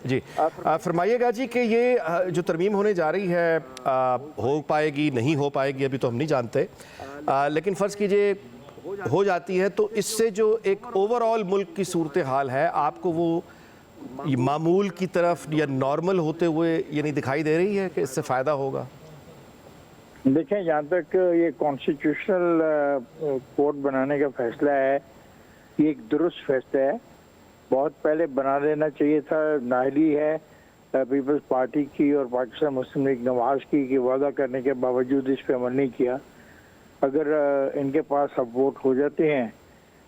जी फरमाइएगा जी कि ये जो तरमीम होने जा रही है हो पाएगी नहीं हो पाएगी अभी तो हम नहीं जानते, लेकिन फ़र्ज़ कीजिए हो जाती है तो इससे जो एक ओवरऑल मुल्क की सूरत हाल है आपको वो ये मामूल की तरफ या नॉर्मल होते हुए ये नहीं दिखाई दे रही है कि इससे फ़ायदा होगा? देखें, जहाँ तक ये कॉन्स्टिट्यूशनल कोर्ट बनाने का फैसला है, ये एक दुरुस्त फैसला है। बहुत पहले बना लेना चाहिए था। नाअहली है पीपल्स पार्टी की और पाकिस्तान मुस्लिम लीग नवाज की कि वादा करने के बावजूद इस पर अमल नहीं किया। अगर इनके पास अब वोट हो जाते हैं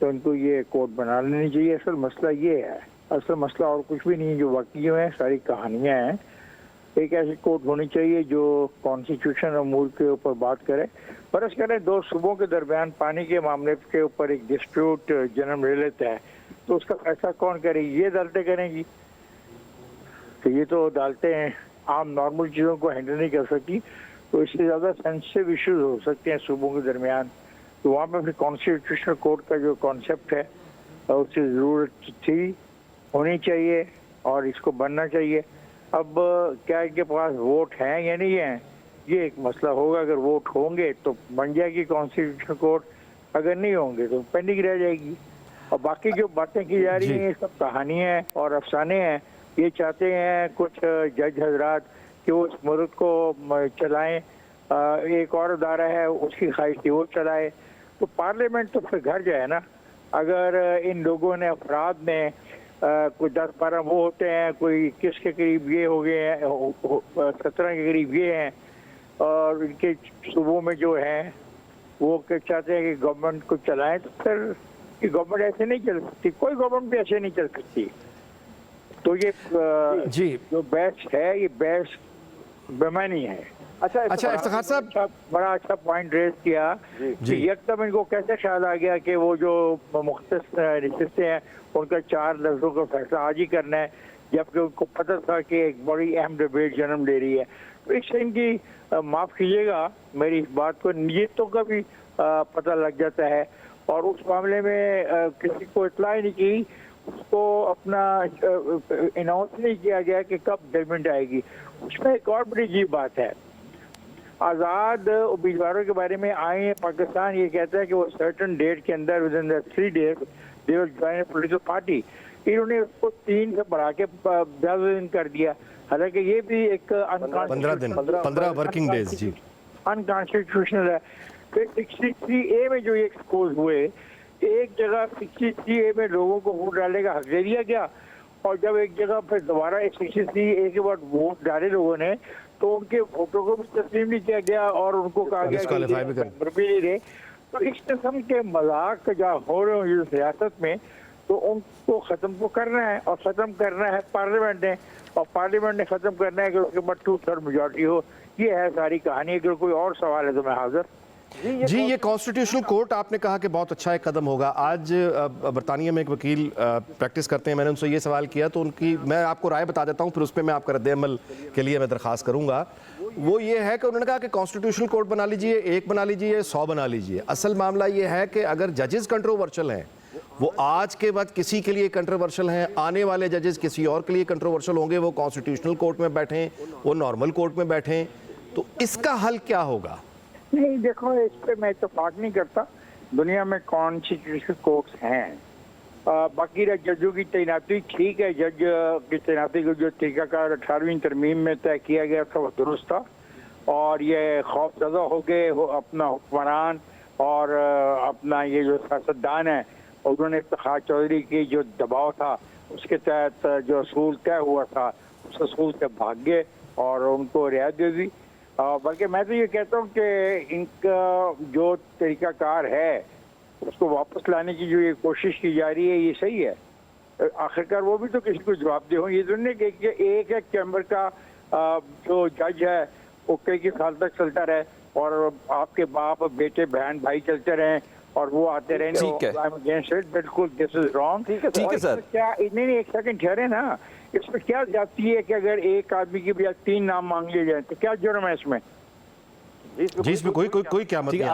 तो इनको ये कोर्ट बना लेनी चाहिए। असल मसला ये है, असल मसला और कुछ भी नहीं है। जो वाक़ियों है सारी कहानियाँ हैं। एक ऐसी कोर्ट होनी चाहिए जो कॉन्स्टिट्यूशन और मूल के ऊपर बात करे। फर्ज करें दो सूबों के दरमियान पानी के मामले के ऊपर एक डिस्प्यूट जन्म ले लेता है, तो उसका फैसला कौन करेगी? ये अदालतें करेंगी। तो ये तो अदालतें आम नॉर्मल चीज़ों को हैंडल नहीं कर सकती, तो इससे ज़्यादा सेंसिटिव इश्यूज हो सकते हैं सूबों के दरमियान। तो वहाँ पर फिर कॉन्स्टिट्यूशनल कोर्ट का जो कॉन्सेप्ट है उसकी ज़रूरत थी, होनी चाहिए और इसको बनना चाहिए। अब क्या इनके पास वोट हैं या नहीं हैं, ये एक मसला होगा। अगर वोट होंगे तो बन जाएगी कॉन्स्टिट्यूशनल कोर्ट, अगर नहीं होंगे तो पेंडिंग रह जाएगी। और बाकी जो बातें की जा रही हैं ये सब कहानियाँ हैं और अफसाने हैं। ये चाहते हैं कुछ जज हजरात कि वो इस मुल्क को चलाएं, एक और अदारा है उसकी ख्वाहिश थी वो चलाए। तो पार्लियामेंट तो फिर घर जाए ना। अगर इन लोगों ने अफराद ने कोई 10-12 वो होते हैं, कोई 21 के करीब ये हो गए हैं, 17 के करीब ये हैं, और इनके सूबों में जो हैं वो चाहते हैं कि गवर्नमेंट को चलाएं, तो फिर कि गवर्नमेंट ऐसे नहीं चल सकती। कोई गवर्नमेंट भी ऐसे नहीं चल सकती। तो ये जी जो बेस्ट है ये बेस्ट बेमानी है। अच्छा इफ्तिखार साहब बड़ा अच्छा पॉइंट रेज किया कि एकदम इनको कैसे ख्याल आ गया कि वो जो मुख्तलिफ नशिस्तें हैं उनका 4 लफ्जों का फैसला आज ही करना है, जबकि उनको पता था कि एक बड़ी अहम डिबेट जन्म ले रही है। तो इससे इनकी माफ़ कीजिएगा मेरी इस बात को नीयतों का भी पता लग जाता है। और उस मामले में किसी को इतला ही नहीं की, उसको अपना अनाउंस नहीं किया गया कि कब जजमेंट आएगी। उसमें एक और बड़ी अजीब बात है, आज़ाद उम्मीदवारों के बारे में आए हैं पाकिस्तान ये कहता है कि वो सर्टन डेट के अंदर with in the 3 days they will join a political party. इन्होंने उसको 3 से बढ़ा के 10 दिन कर दिया, हालांकि ये भी एक 15 वर्किंग डेज जी अनकॉन्स्टिट्यूशनल है। फिर 63A में जो ये एक्सपोज हुए, एक जगह 63A में लोगों को वोट डालने का हक दे दिया गया, और जब एक जगह फिर दोबारा 63A के बाद वोट डाले लोगों ने तो उनके वोटों को भी तस्लीम नहीं किया गया और उनको कहा गया कि भी नहीं रहे। तो इस किस्म के मजाक जहाँ हो रहे हो सियासत में, तो उनको ख़त्म को करना है और ख़त्म करना है पार्लियामेंट ने, और पार्लियामेंट ने ख़त्म करना है कि उसके बाद 2/3 मेजॉरिटी हो। ये है सारी कहानी। अगर कोई और सवाल है तो मैं हाजिर। जी ये कॉन्स्टिट्यूशनल कोर्ट आपने कहा कि बहुत अच्छा एक कदम होगा। आज बरतानिया में एक वकील प्रैक्टिस करते हैं, मैंने उनसे ये सवाल किया तो उनकी मैं आपको राय बता देता हूँ, फिर उस पर मैं आपका रद्द-ए-अमल के लिए मैं दरख्वास्त करूँगा। वो ये है कि उन्होंने कहा कि कॉन्स्टिट्यूशनल कोर्ट बना लीजिए, 1 बना लीजिए, 100 बना लीजिए। असल मामला ये है कि अगर जजेस कंट्रोवर्शियल हैं, वो आज के बाद किसी के लिए कंट्रोवर्शियल हैं, आने वाले जजेस किसी और के लिए कंट्रोवर्शियल होंगे, वो कॉन्स्टिट्यूशनल कोर्ट में बैठें, वो नॉर्मल कोर्ट में बैठें, तो इसका हल क्या होगा? नहीं, देखो इस पे मैं इत्तेफाक नहीं करता। दुनिया में कॉन्स्टिट्यूशनल कोर्ट्स हैं। बाकी जजों की तैनाती ठीक है, जज की तैनाती को जो तरीकाकार 18वीं तरमीम में तय किया गया था वो दुरुस्त था, और ये खौफजदा हो गए अपना हुक्मरान और अपना ये जो सियासतदान है, उन्होंने इफ्तिखार चौधरी की जो दबाव था उसके तहत जो असूल तय हुआ था उस असूल से भाग गए और उनको रियायत दे दी। बल्कि मैं तो ये कहता हूँ कि इनका जो तरीकाकार है उसको वापस लाने की जो ये कोशिश की जा रही है ये सही है। आखिरकार वो भी तो किसी को जवाबदेह हो। ये तो नहीं कि एक चैम्बर का जो जज है वो कई साल तक चलता रहे और आपके बाप बेटे बहन भाई चलते रहें और वो आते रहे। बिल्कुल दिस इज रॉन्ग। ठीक है सर। क्या नहीं, एक सेकंड ठहरे ना। इसमें क्या जाती है कि अगर एक आदमी की बजाय 3 नाम मांग लिए जाए तो क्या जुर्म है इसमें? जी इसमें कोई क्या मतलब